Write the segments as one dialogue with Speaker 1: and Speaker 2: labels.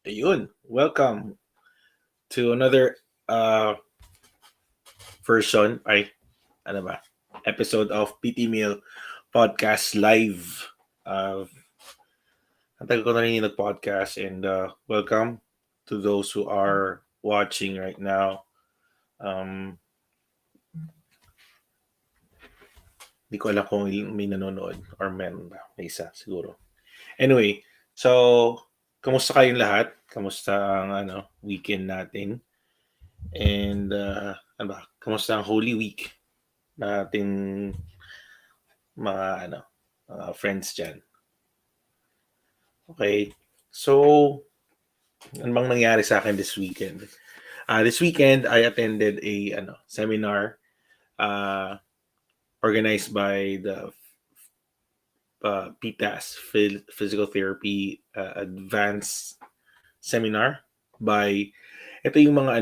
Speaker 1: Ayun, welcome to another version, ano ba, episode of PT Meal Podcast Live. Uh, ang tagal ko na rin yung nag-podcast and welcome to those who are watching right now. Um, Di ko alam kung may nanonood or meron ba. May isa siguro. Anyway, so, kamusta kayong lahat? Kamusta ang weekend natin? And ano ba? Kamusta ang Holy Week nating mga mga friends diyan. Okay. So, ano bang nangyari sa akin this weekend? This weekend I attended a seminar uh, organized by the PTAS Physical Therapy Advanced Seminar by ito yung mga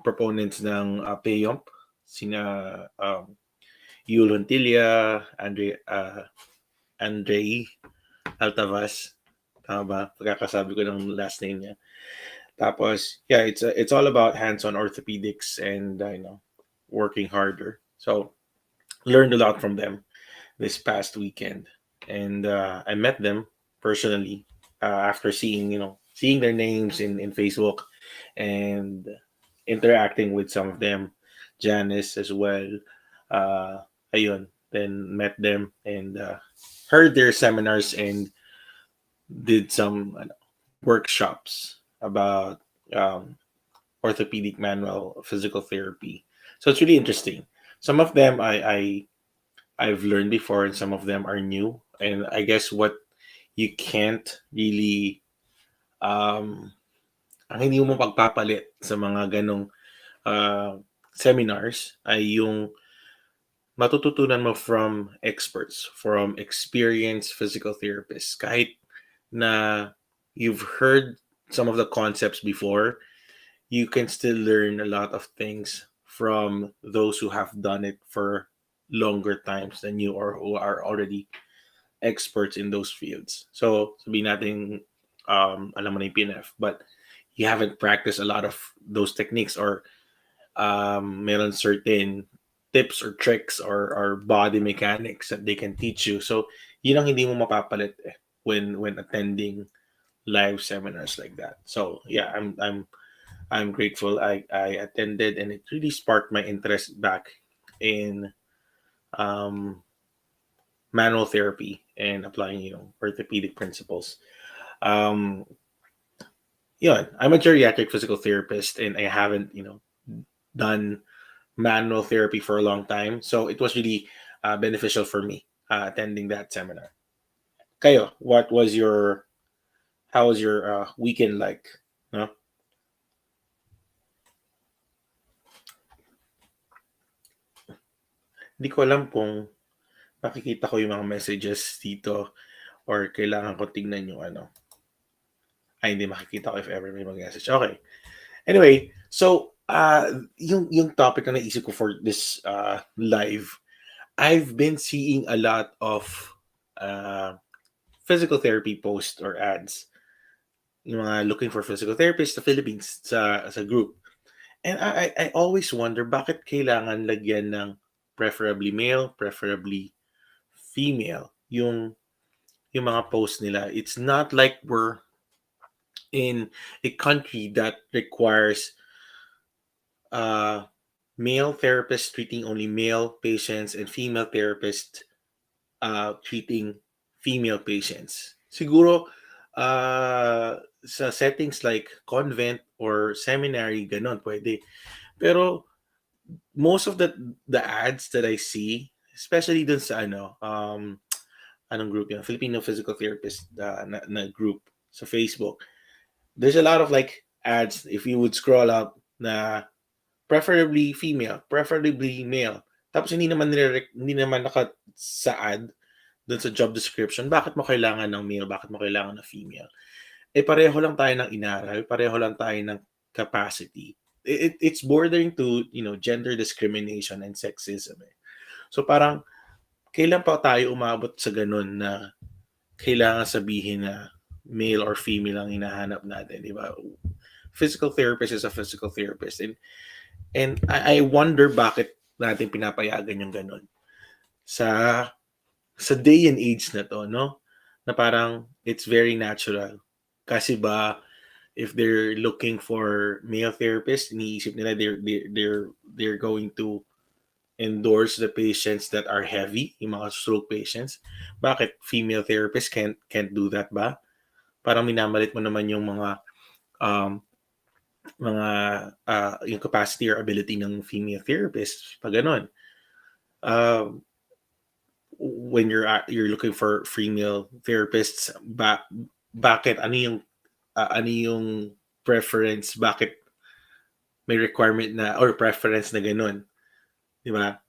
Speaker 1: proponents ng PAYOMP, sina Yul Hontilla, Andre Altavas. Tama ba? Pagkakasabi ko ng last name niya. Tapos, yeah, it's all about hands-on orthopedics and, working harder. So, learned a lot from them this past weekend. And I met them personally after seeing their names in Facebook and interacting with some of them. Janice as well. Uh, Ayun. Then met them and heard their seminars and did some workshops about um, orthopedic manual physical therapy. So it's really interesting. Some of them I've learned before, and some of them are new. And I guess what you can't really ang hindi mo pagpapalit sa mga ganong uh, seminars ay yung matututunan mo from experts, from experienced physical therapists. Kahit na you've heard some of the concepts before, you can still learn a lot of things from those who have done it for longer times than you or who are already experts in those fields. So, sabihin natin, alam mo na yung PNF, but you haven't practiced a lot of those techniques or meron certain tips or tricks or body mechanics that they can teach you. So, yun ang hindi mo mapapalit when attending live seminars like that. So, yeah, I'm grateful I attended, and it really sparked my interest back in um, manual therapy and applying orthopedic principles. Um, I'm a geriatric physical therapist, and I haven't done manual therapy for a long time, so it was really beneficial for me attending that seminar. Kayo, how was your weekend like? No? Hindi ko alam kung makikita ko yung mga messages dito or kailangan ko tignan yung Ay, hindi makikita ko if ever may mag-message. Okay. Anyway, so yung topic na naisip ko for this live, I've been seeing a lot of uh, physical therapy posts or ads. Yung mga looking for physical therapists sa Philippines sa group. And I always wonder bakit kailangan lagyan ng preferably male, preferably female yung mga posts nila. It's not like we're in a country that requires uh, male therapists treating only male patients and female therapists treating female patients. Siguro sa settings like convent or seminary, ganon, pwede. Pero most of the ads that I see, especially dun sa anong group yun, Filipino Physical Therapist na group sa Facebook, there's a lot of like ads if you would scroll up na preferably female, preferably male. Tapos hindi naman sa ad dun sa job description, bakit mo kailangan ng male, bakit mo kailangan ng female? Eh pareho lang tayo ng inaral, pareho lang tayo ng capacity. It's bordering to, gender discrimination and sexism. So parang kailan pa tayo umabot sa ganun na kailangan sabihin na male or female ang hinahanap natin, di ba? Physical therapist is a physical therapist. And I wonder bakit natin pinapayagan yung ganun. Sa day and age na to, no? Na parang it's very natural. Kasi ba, if they're looking for male therapist, iniisip nila they're going to endorse the patients that are heavy, yung mga stroke patients. Bakit female therapist can't do that ba? Parang minamalit mo naman yung um, mga yung capacity or ability ng female therapist pag ganun. When you're looking for female therapists, bakit ano yung preference, bakit may requirement na or preference na ganun, di ba?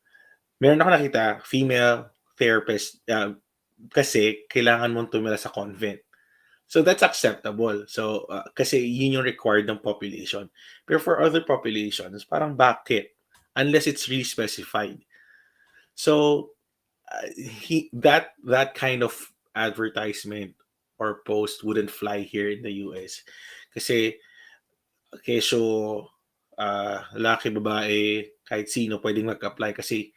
Speaker 1: Meron ako nakita female therapist kasi kailangan mong tumira sa convent. So that's acceptable. So kasi yun yung required ng population. Pero for other populations, parang bakit? Unless it's really specified. So that kind of advertisement or post wouldn't fly here in the US. Kasi kesyo lalaki, babae, kahit sino pwedeng mag-apply kasi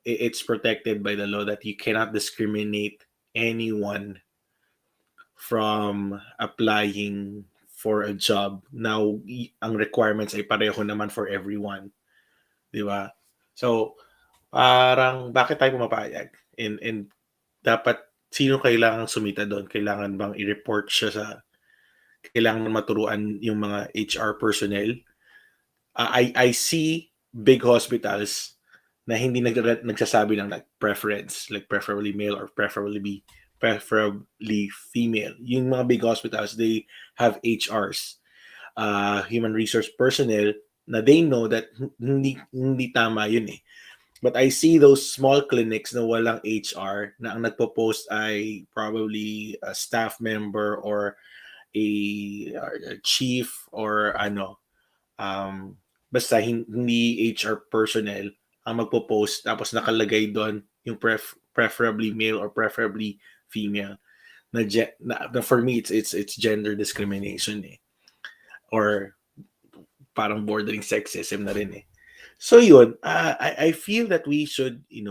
Speaker 1: it's protected by the law that you cannot discriminate anyone from applying for a job. Now, ang requirements ay pareho naman for everyone. Di ba? So, parang bakit tayo pumapayag? And dapat, sino kailangan sumita doon? Kailangan bang i-report siya kailangan maturuan yung mga HR personnel? I see big hospitals na hindi nagsasabi ng like preference, like preferably male or preferably female. Yung mga big hospitals, they have HRs, human resource personnel, na they know that hindi tama yun eh. But I see those small clinics na walang HR, na ang nagpo-post ay probably a staff member or a chief or basta hindi HR personnel ang magpo-post tapos nakalagay doon yung preferably male or preferably female. Na for me it's gender discrimination eh. Or parang bordering sexism na rin eh. So yun, I feel that we should, be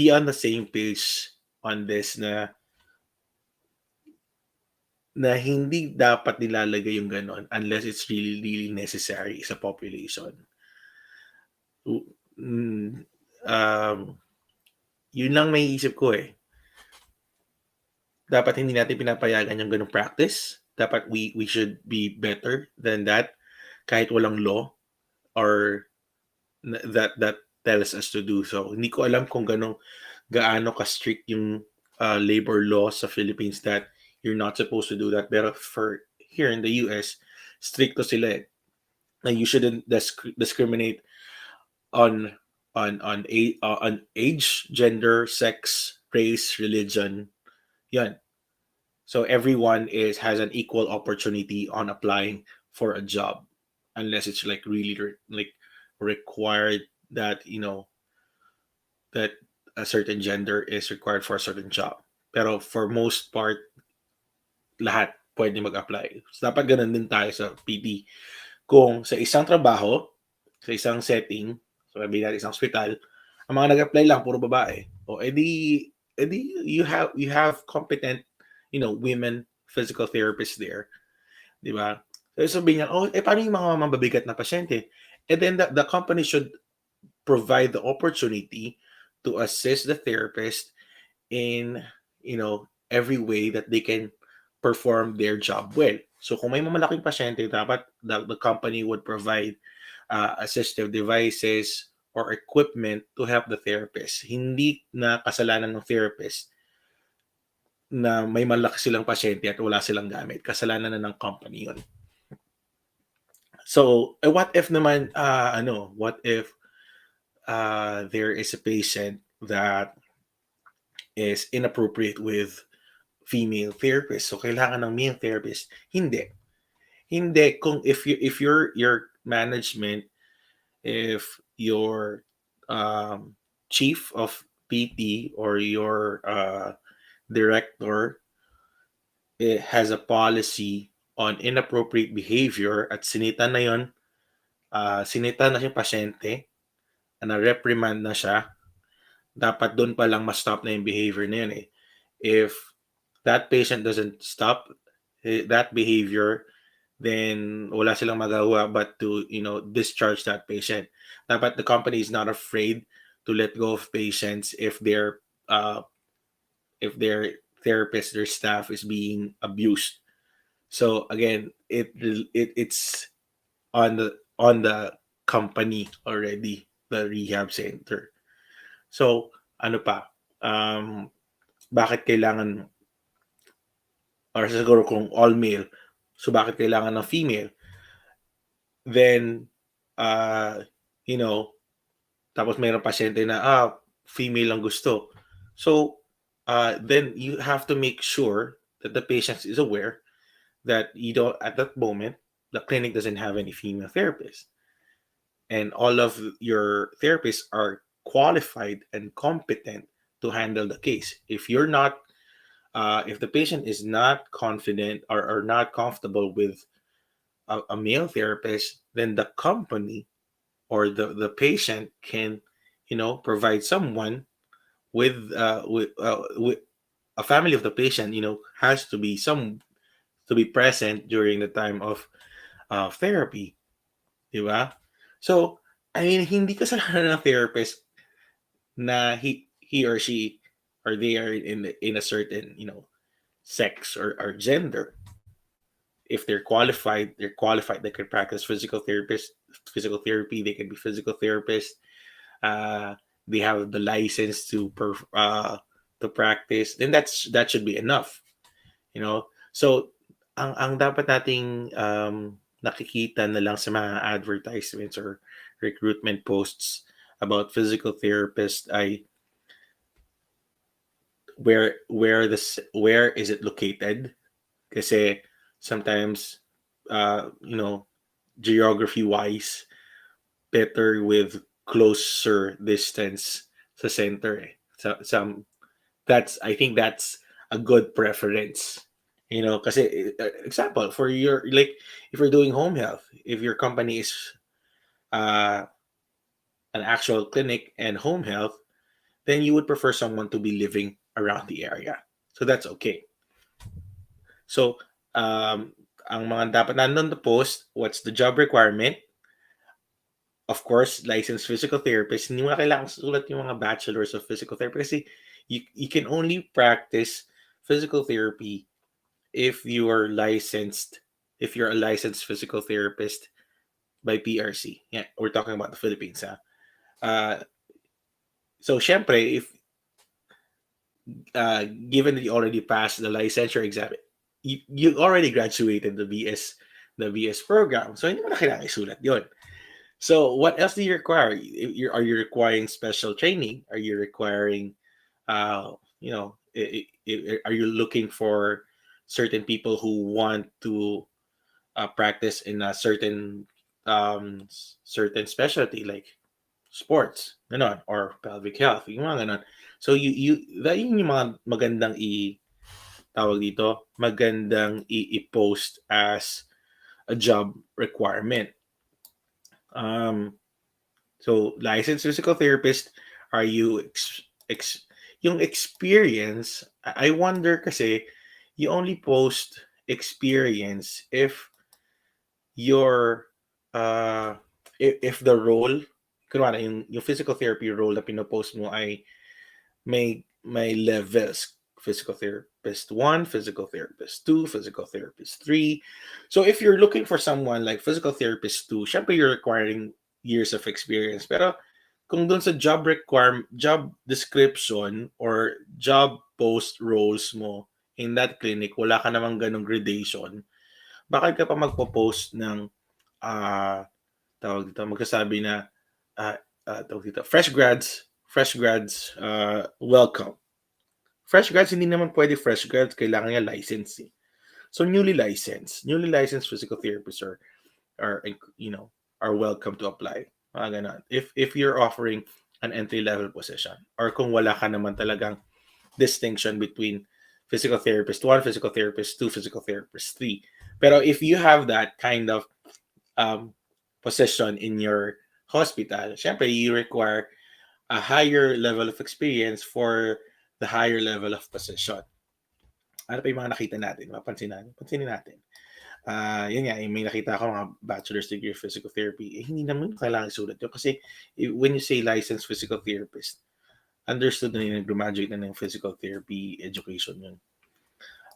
Speaker 1: on the same page on this na hindi dapat nilalagay yung ganon unless it's really, really necessary sa population. Yun lang may isip ko eh. Dapat hindi natin pinapayagan yung ganong practice. Dapat we should be better than that kahit walang law or that tells us to do so. Hindi ko alam kung gaano ka-strict yung labor laws sa Philippines that you're not supposed to do that. Pero for here in the US, stricto sila eh. Na you shouldn't discriminate on age, gender, sex, race, religion. Yan. So everyone has an equal opportunity on applying for a job, unless it's like really like required that that a certain gender is required for a certain job. Pero for most part, lahat pwede mag-apply. So dapat ganun din tayo sa PT. Kung sa isang trabaho, sa isang setting, so sabihin natin isang hospital, ang mga nag-apply lang puro babae. O edi you have competent, women physical therapists there. 'Di ba? So sabihin niya, paano yung mga mababigat na pasyente? And then the company should provide the opportunity to assist the therapist in, every way that they can perform their job well. So kung may malaking pasyente, dapat the company would provide assistive devices or equipment to help the therapist. Hindi na kasalanan ng therapist na may malaki silang pasyente at wala silang gamit. Kasalanan na ng company yun. So, what if naman, what if there is a patient that is inappropriate with female therapist. So, kailangan ng male therapist. Hindi. Kung if your management, if your chief of PT or your director it has a policy on inappropriate behavior at sinita na yon, sinita na yung pasyente, na-reprimand na siya, dapat doon pa lang ma-stop na yung behavior na yun eh. If that patient doesn't stop that behavior, then wala silang magawa but to, discharge that patient. Dapat the company is not afraid to let go of patients if their therapist, their staff is being abused. So again, it's on the company already, the rehab center. So ano pa? Bakit kailangan, or siguro kung all male, so bakit kailangan ng female? Then uh you know, tapos mayroong pasyente na female ang gusto. So then you have to make sure that the patient is aware that you don't, at that moment, the clinic doesn't have any female therapists, and all of your therapists are qualified and competent to handle the case. If you're not, if the patient is not confident or not comfortable with a male therapist, then the company or the patient can, provide someone with a family of the patient, has to be present during the time of therapy, di ba? So, I mean, hindi kasalanan ng therapist na he or she, or they are in a certain, sex or gender. If they're qualified. They can practice physical therapy. They can be physical therapists. Uh, they have the license to practice. Then that should be enough. So ang dapat nating nakikita na lang sa mga advertisements or recruitment posts about physical therapists ay where is it located? Kasi sometimes geography wise, better with closer distance sa center eh. So I think that's a good preference. Kasi example for your, like, if you're doing home health, if your company is uh an actual clinic and home health, then you would prefer someone to be living around the area. So that's okay. So ang mga dapat nandun the post, what's the job requirement? Of course, licensed physical therapist. Hindi mo na kailangan sulat yung mga bachelors of physical therapy kasi you can only practice physical therapy if you're a licensed physical therapist by PRC. Yeah, we're talking about the Philippines. So, syempre, if given that you already passed the licensure exam, you already graduated the BS program. So, hindi mo na kailangan isulat yun. So, what else do you require? Are you requiring special training? Are you requiring, are you looking for certain people who want to practice in a certain specialty like sports, ganon, or pelvic health, yung mga ganon. So yun yung mga magandang i-post as a job requirement. So licensed physical therapist, are you yung experience? I wonder kasi you only post experience if your if the role, kunwari yung physical therapy role na pinopost mo ay may levels: physical therapist 1, physical therapist 2, physical therapist 3. So if you're looking for someone like physical therapist 2, syempre you're requiring years of experience. Pero kung doon sa job description or job post roles mo in that clinic, wala ka namang ganong gradation, bakit ka pa magpo-post ng magsasabi na fresh grads, welcome. Fresh grads, hindi naman pwede fresh grads, kailangan niya license eh. So newly licensed physical therapists are welcome to apply. Mga ganon. If you're offering an entry level position, or kung wala ka naman talagang distinction between physical therapist 1, physical therapist 2, physical therapist 3. Pero if you have that kind of um, position in your hospital, syempre you require a higher level of experience for the higher level of position. Ano pa yung mga nakita natin? Pansinin natin. Yun nga, may nakita ako mga bachelor's degree of physical therapy. Hindi naman kailangan isulat yun. Kasi when you say licensed physical therapist, understood na yun, graduate na ng physical therapy education yun.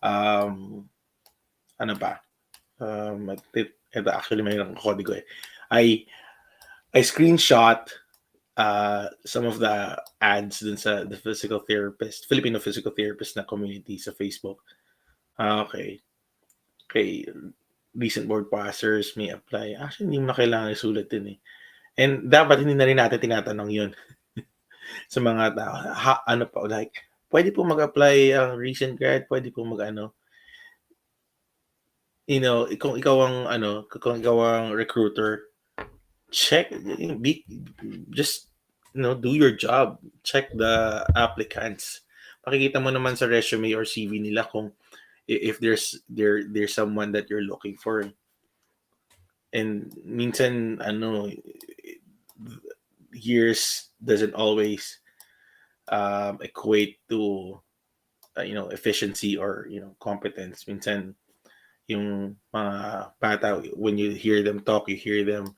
Speaker 1: Ano pa? Ito actually mayroon kodigo eh. I screenshot some of the ads dun sa the physical therapist, Filipino physical therapist na community sa Facebook. Okay. Recent board passers may apply. Actually, hindi mo na kailangan isulat din eh. And dapat hindi na rin natin tinatanong yun sa mga tao. Ano pa, like, pwede po mag-apply ang recent grad, pwede po mag-ano. You know, kung ikaw ang recruiter, check, just, do your job. Check the applicants. Makikita mo naman sa resume or CV nila kung if there's someone that you're looking for. And minsan, years doesn't always equate to, efficiency or, competence. Minsan, yung mga bata, when you hear them talk, you hear them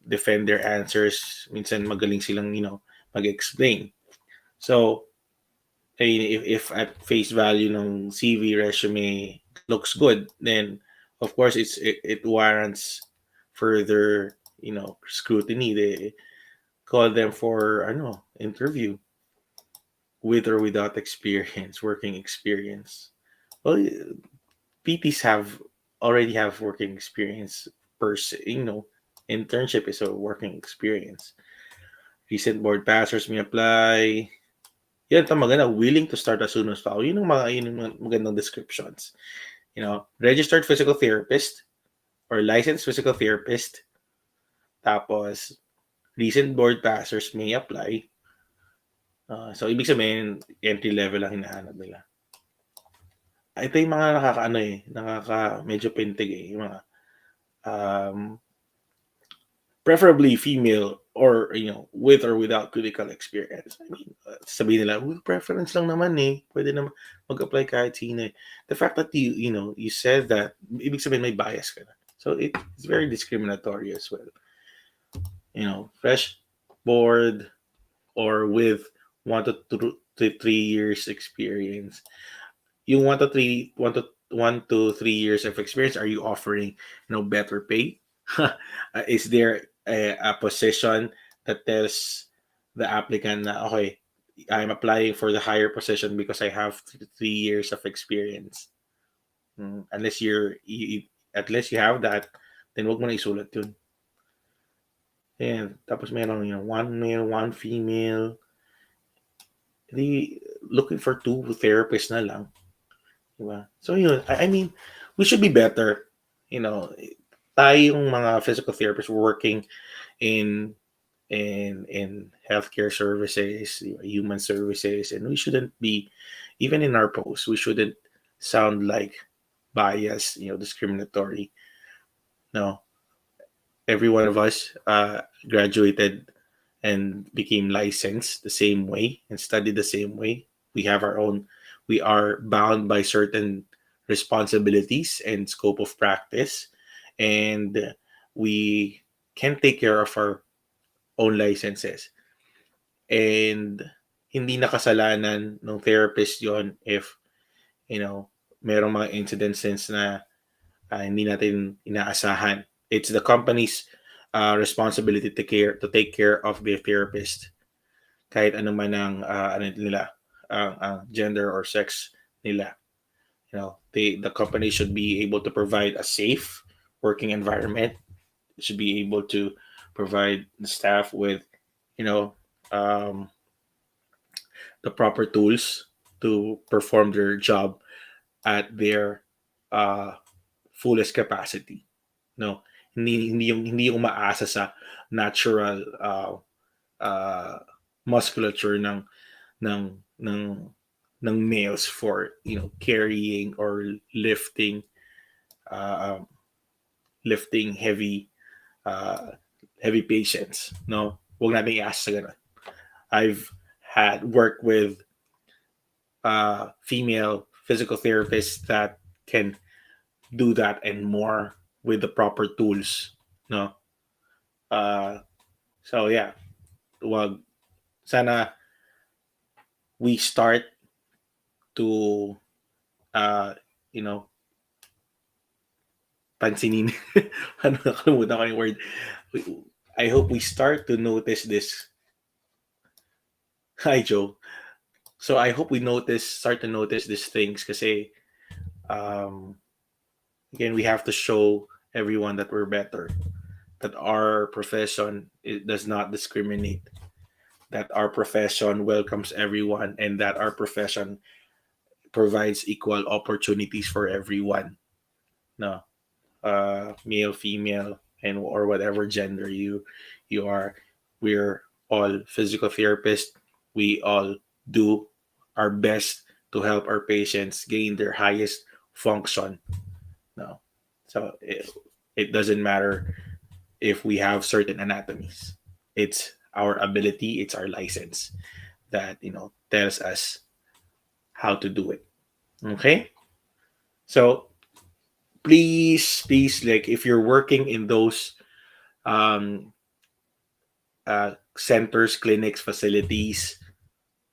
Speaker 1: defend their answers. Minsan magaling silang, mag-explain. So, if at face value ng CV resume looks good, then of course it warrants further, scrutiny. They call them for interview with or without experience, working experience. Well, PTs already have working experience per se, internship is a working experience. Recent board passers may apply. Yan, ito maganda, willing to start as soon as possible. Yun yung magandang descriptions. Registered physical therapist or licensed physical therapist. Tapos, recent board passers may apply. So, ibig sabihin, entry level lang hinahanap nila. Ito yung mga medyo pintig eh. Yung mga, preferably female or, with or without clinical experience. I mean, sabihin nila, preference lang naman eh. Pwede naman mag-apply kahit sino eh. The fact that you said that, ibig sabihin may bias ka na. So, it's very discriminatory as well. Fresh board or with 1 to 3 years experience. Yung 1 to 3 years of experience, are you offering, better pay? Is there a position that tells the applicant na, okay, I'm applying for the higher position because I have 3 years of experience? Unless you have that, then wag mo na isulat yun. And tapos meron one male, one female. Hindi, looking for 2 therapists na lang. Diba? So yun, I mean, we should be better. Tayong mga physical therapists working in healthcare services, human services, and we shouldn't be, even in our posts, we shouldn't sound like biased, discriminatory. No, every one of us graduated and became licensed the same way and studied the same way. We are bound by certain responsibilities and scope of practice, and we can take care of our own licenses. And hindi nakasalanan ng therapist yon if, merong mga incidences na hindi natin inaasahan. It's the company's responsibility to take care of their therapist. Kahit ano man ang gender or sex nila. The company should be able to provide a safe working environment. It should be able to provide the staff with, the proper tools to perform their job at their fullest capacity. No, hindi yung umaasa sa natural musculature ng ng males for carrying or uh, lifting uh, heavy patients. No, wag natin i-ask sa ganun. I've had work with female physical therapists that can do that and more with the proper tools. No, uh, so yeah, wag sana we start to uh, you know pansinin. Ano, nakalimutan ko yung word. I hope we start to notice this. Hi, Joe. So I hope we start to notice these things kasi um, again, we have to show everyone that we're better, that our profession does not discriminate, that our profession welcomes everyone, and that our profession provides equal opportunities for everyone. No, male, female, and or whatever gender you are, we're all physical therapists. We all do our best to help our patients gain their highest function. No, so it doesn't matter if we have certain anatomies. It's our ability, it's our license that tells us how to do it. Okay, so please, like if you're working in those um, centers, clinics, facilities,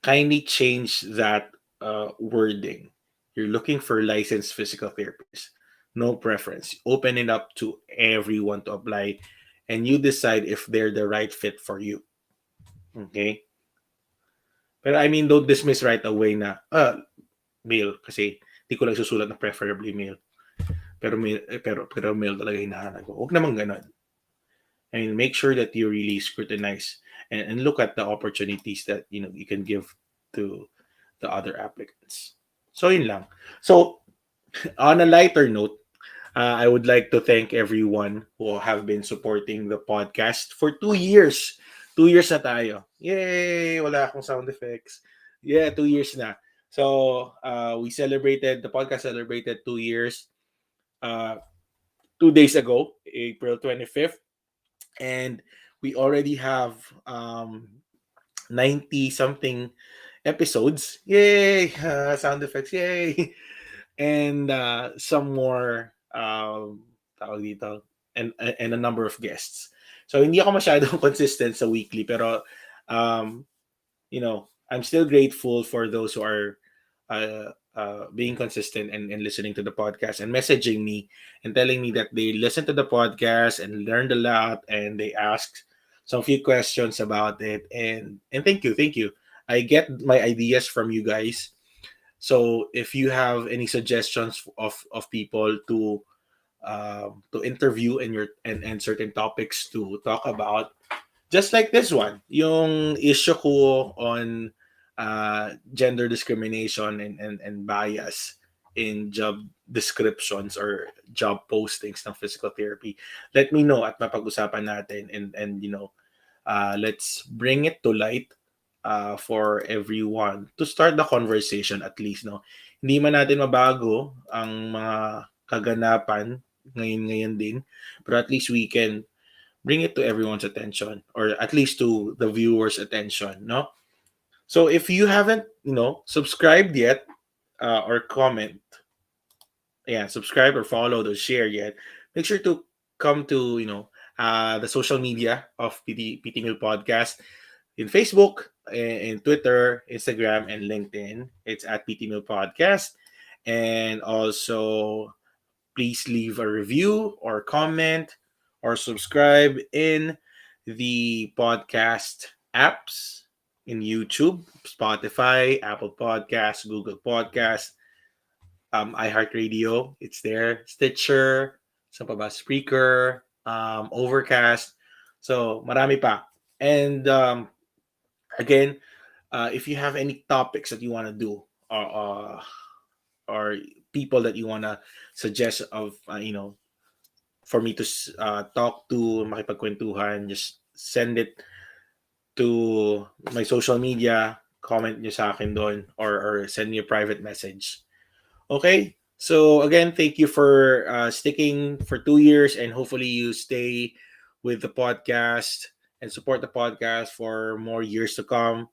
Speaker 1: kindly change that wording. You're looking for licensed physical therapists. No preference. Open it up to everyone to apply, and you decide if they're the right fit for you. Okay? Pero I mean, don't dismiss right away na, male, kasi di ko lang susulat na preferably male. Pero male talaga hinahanap ko. Huwag naman ganun. I mean, make sure that you really scrutinize and look at the opportunities that you can give to the other applicants. So yun lang. So on a lighter note, I would like to thank everyone who have been supporting the podcast for 2 years. 2 years na tayo. Yay! Wala akong sound effects. Yeah, 2 years na. So the podcast celebrated 2 years 2 days ago, April 25th. And we already have 90 something episodes. Yay! Sound effects. Yay! And some more tawag dito, and a number of guests. So hindi ako masyadong consistent sa weekly, pero um, I'm still grateful for those who are being consistent and listening to the podcast and messaging me and telling me that they listen to the podcast and learned a lot and they asked some few questions about it, and thank you. I get my ideas from you guys. So if you have any suggestions of people to interview and certain topics to talk about, just like this one, yung issue ko on gender discrimination and bias in job descriptions or job postings ng physical therapy, let me know at mapag-usapan natin, and let's bring it to light for everyone to start the conversation at least, no? Hindi man natin mabago ang mga kaganapan ngayon din, pero at least we can bring it to everyone's attention, or at least to the viewers' attention, no? So if you haven't, subscribed yet, or comment, yeah, subscribe or follow or share yet, make sure to come to, the social media of PT Mill Podcast in Facebook, in Twitter, Instagram, and LinkedIn. It's at PT Mill Podcast. And also, please leave a review or comment or subscribe in the podcast apps in YouTube, Spotify, Apple Podcasts, Google Podcasts, iHeartRadio. It's there. Stitcher, sa pa ba? Spreaker, Overcast. So, marami pa. And again, if you have any topics that you want to do, or people that you want to suggest of, for me to talk to, makipagkwentuhan, just send it to my social media. comment nyo sa akin doon, or send me a private message. Okay? So again, thank you for sticking for 2 years, and hopefully you stay with the podcast and support the podcast for more years to come.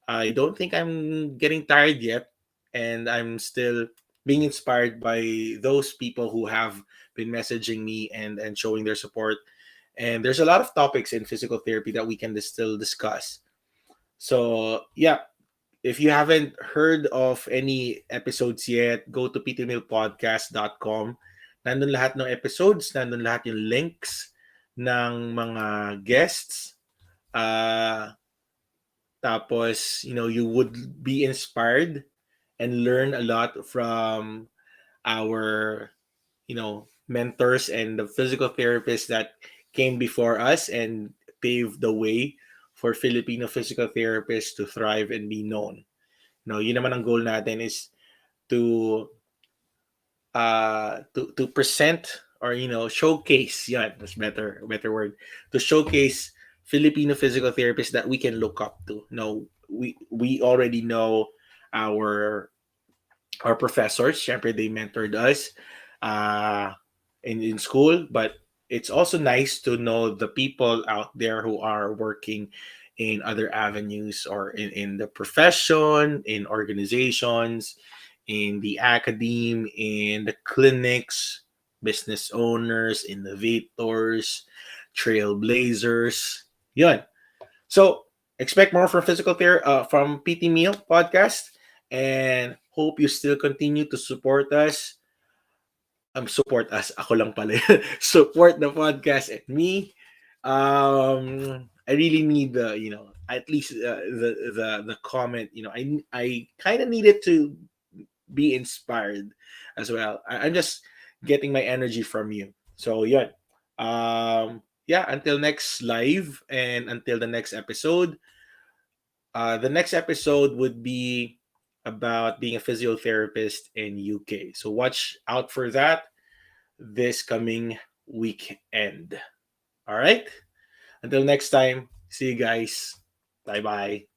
Speaker 1: I don't think I'm getting tired yet, and I'm still being inspired by those people who have been messaging me and showing their support. And there's a lot of topics in physical therapy that we can still discuss. So yeah, if you haven't heard of any episodes yet, go to ptmillpodcast.com. Nandun lahat ng episodes, nandun lahat yung links ng mga guests. Tapos, you would be inspired and learn a lot from our, mentors and the physical therapists that came before us and paved the way for Filipino physical therapists to thrive and be known. Yun naman ang goal natin is to to present, or showcase, yeah, that's better word, to showcase Filipino physical therapists that we can look up to. We already know our our professors. Syempre, they mentored us uh, in school, but it's also nice to know the people out there who are working in other avenues, or in the profession, in organizations, in the academe, in the clinics, business owners, innovators, trailblazers. Yun. So expect more from from PT Meal podcast, and hope you still continue to support us. Support us. Ako lang pala. Support the podcast and me. I really need the, at least the comment. I kind of needed to be inspired as well. I'm just getting my energy from you. So yeah. Yeah, until next live and until the next episode. The next episode would be about being a physiotherapist in UK. So watch out for that this coming weekend. All right? Until next time, see you guys. Bye bye.